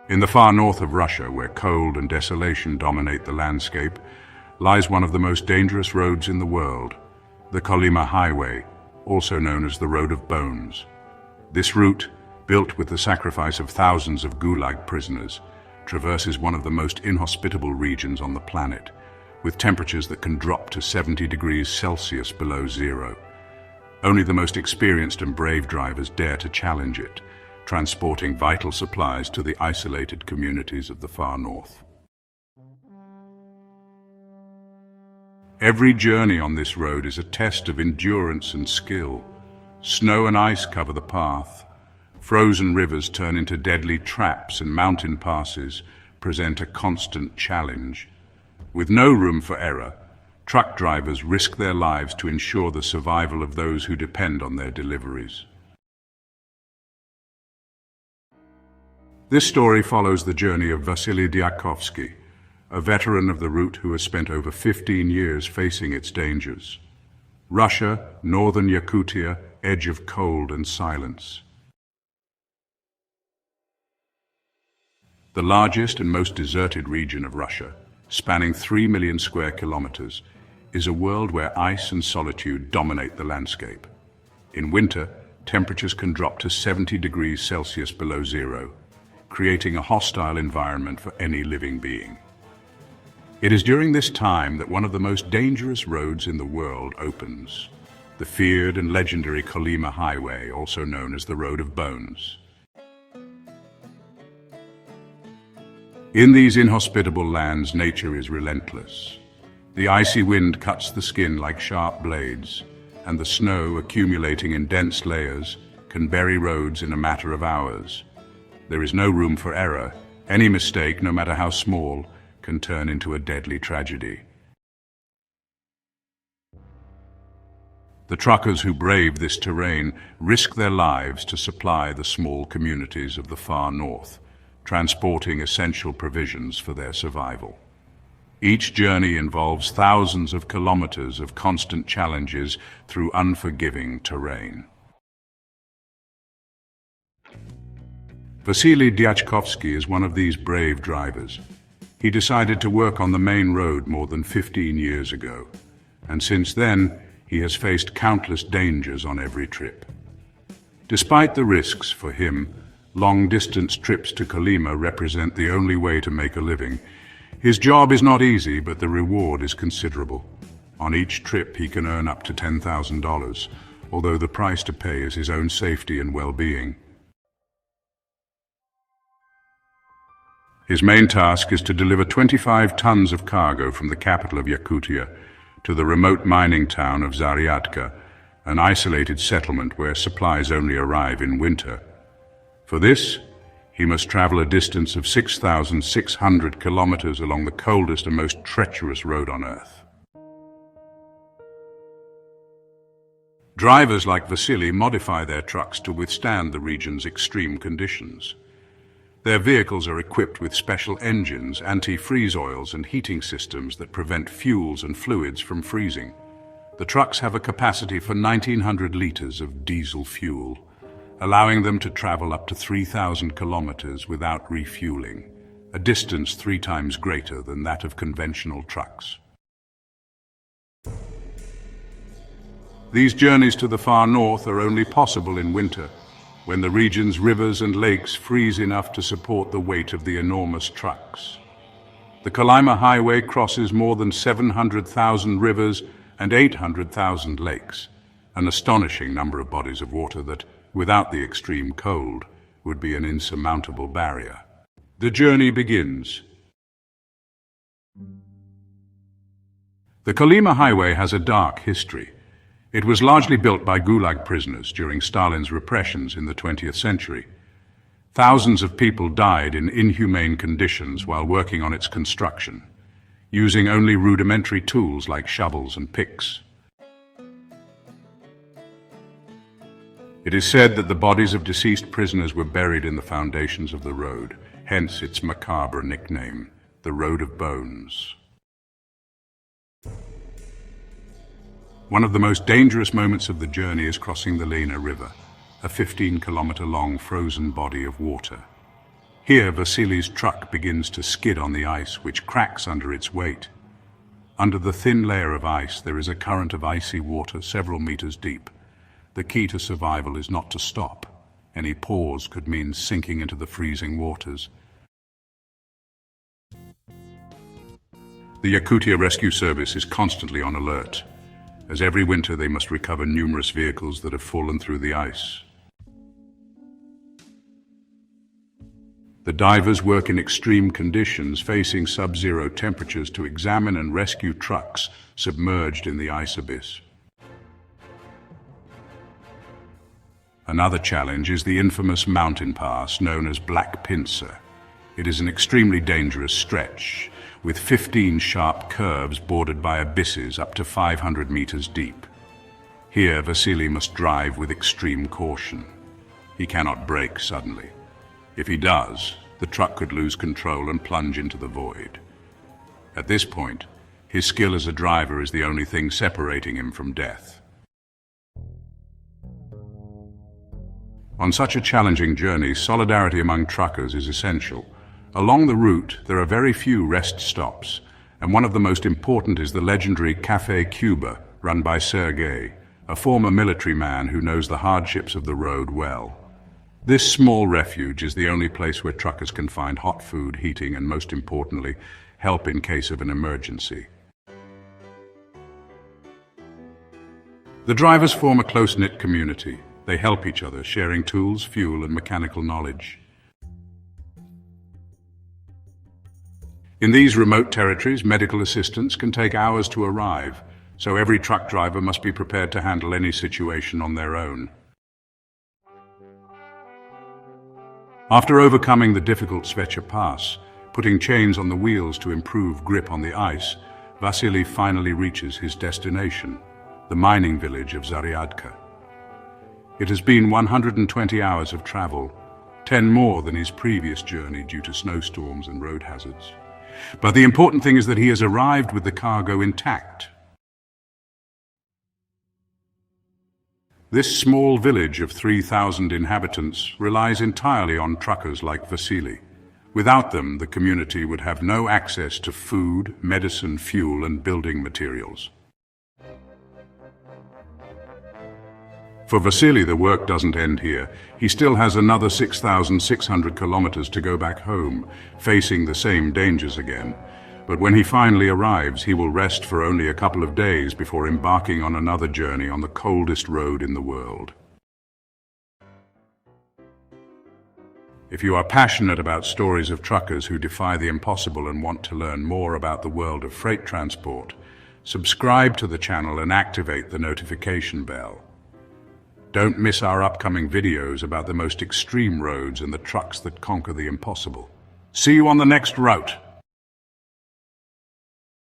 In the far north of Russia, where cold and desolation dominate the landscape, lies one of the most dangerous roads in the world, the Kolyma Highway, also known as the Road of Bones. This route, built with the sacrifice of thousands of Gulag prisoners, traverses one of the most inhospitable regions on the planet, with temperatures that can drop to 70 degrees Celsius below zero. Only the most experienced and brave drivers dare to challenge it, transporting vital supplies to the isolated communities of the far north. Every journey on this road is a test of endurance and skill. Snow and ice cover the path. Frozen rivers turn into deadly traps, and mountain passes present a constant challenge. With no room for error, truck drivers risk their lives to ensure the survival of those who depend on their deliveries. This story follows the journey of Vasily Diakovsky, a veteran of the route who has spent over 15 years facing its dangers. Russia, northern Yakutia, edge of cold and silence. The largest and most deserted region of Russia, spanning 3 million square kilometers, is a world where ice and solitude dominate the landscape. In winter, temperatures can drop to 70 degrees Celsius below zero, creating a hostile environment for any living being. It is during this time that one of the most dangerous roads in the world opens, the feared and legendary Kolyma Highway, also known as the Road of Bones. In these inhospitable lands, nature is relentless. The icy wind cuts the skin like sharp blades, and the snow, accumulating in dense layers, can bury roads in a matter of hours. There is no room for error. Any mistake, no matter how small, can turn into a deadly tragedy. The truckers who brave this terrain risk their lives to supply the small communities of the far north, transporting essential provisions for their survival. Each journey involves thousands of kilometers of constant challenges through unforgiving terrain. Vasily Diakovsky is one of these brave drivers. He decided to work on the main road more than 15 years ago, and since then, he has faced countless dangers on every trip. Despite the risks for him, long-distance trips to Kolyma represent the only way to make a living. His job is not easy, but the reward is considerable. On each trip, he can earn up to $10,000, although the price to pay is his own safety and well-being. His main task is to deliver 25 tons of cargo from the capital of Yakutia to the remote mining town of Zaryatka, an isolated settlement where supplies only arrive in winter. For this, he must travel a distance of 6,600 kilometers along the coldest and most treacherous road on Earth. Drivers like Vasily modify their trucks to withstand the region's extreme conditions. Their vehicles are equipped with special engines, anti-freeze oils, and heating systems that prevent fuels and fluids from freezing. The trucks have a capacity for 1,900 liters of diesel fuel, allowing them to travel up to 3,000 kilometers without refueling, a distance 3 times greater than that of conventional trucks. These journeys to the far north are only possible in winter, when the region's rivers and lakes freeze enough to support the weight of the enormous trucks. The Kolyma Highway crosses more than 700,000 rivers and 800,000 lakes, an astonishing number of bodies of water that, without the extreme cold, would be an insurmountable barrier. The journey begins. The Kolyma Highway has a dark history. It was largely built by Gulag prisoners during Stalin's repressions in the 20th century. Thousands of people died in inhumane conditions while working on its construction, using only rudimentary tools like shovels and picks. It is said that the bodies of deceased prisoners were buried in the foundations of the road, hence its macabre nickname, the Road of Bones. One of the most dangerous moments of the journey is crossing the Lena River, a 15-kilometer-long frozen body of water. Here, Vasily's truck begins to skid on the ice, which cracks under its weight. Under the thin layer of ice, there is a current of icy water several meters deep. The key to survival is not to stop. Any pause could mean sinking into the freezing waters. The Yakutia Rescue Service is constantly on alert, as every winter they must recover numerous vehicles that have fallen through the ice. The divers work in extreme conditions, facing sub-zero temperatures, to examine and rescue trucks submerged in the ice abyss. Another challenge is the infamous mountain pass known as Black Pincer. It is an extremely dangerous stretch, with 15 sharp curves bordered by abysses up to 500 meters deep. Here, Vasily must drive with extreme caution. He cannot brake suddenly. If he does, the truck could lose control and plunge into the void. At this point, his skill as a driver is the only thing separating him from death. On such a challenging journey, solidarity among truckers is essential. Along the route, there are very few rest stops, and one of the most important is the legendary Café Cuba, run by Sergei, a former military man who knows the hardships of the road well. This small refuge is the only place where truckers can find hot food, heating, and most importantly, help in case of an emergency. The drivers form a close-knit community. They help each other, sharing tools, fuel, and mechanical knowledge. In these remote territories, medical assistance can take hours to arrive, so every truck driver must be prepared to handle any situation on their own. After overcoming the difficult Svechia Pass, putting chains on the wheels to improve grip on the ice, Vasily finally reaches his destination, the mining village of Zaryadka. It has been 120 hours of travel, 10 more than his previous journey due to snowstorms and road hazards. But the important thing is that he has arrived with the cargo intact. This small village of 3,000 inhabitants relies entirely on truckers like Vasily. Without them, the community would have no access to food, medicine, fuel, and building materials. For Vasily, the work doesn't end here. He still has another 6,600 kilometers to go back home, facing the same dangers again. But when he finally arrives, he will rest for only a couple of days before embarking on another journey on the coldest road in the world. If you are passionate about stories of truckers who defy the impossible and want to learn more about the world of freight transport, subscribe to the channel and activate the notification bell. Don't miss our upcoming videos about the most extreme roads and the trucks that conquer the impossible. See you on the next route.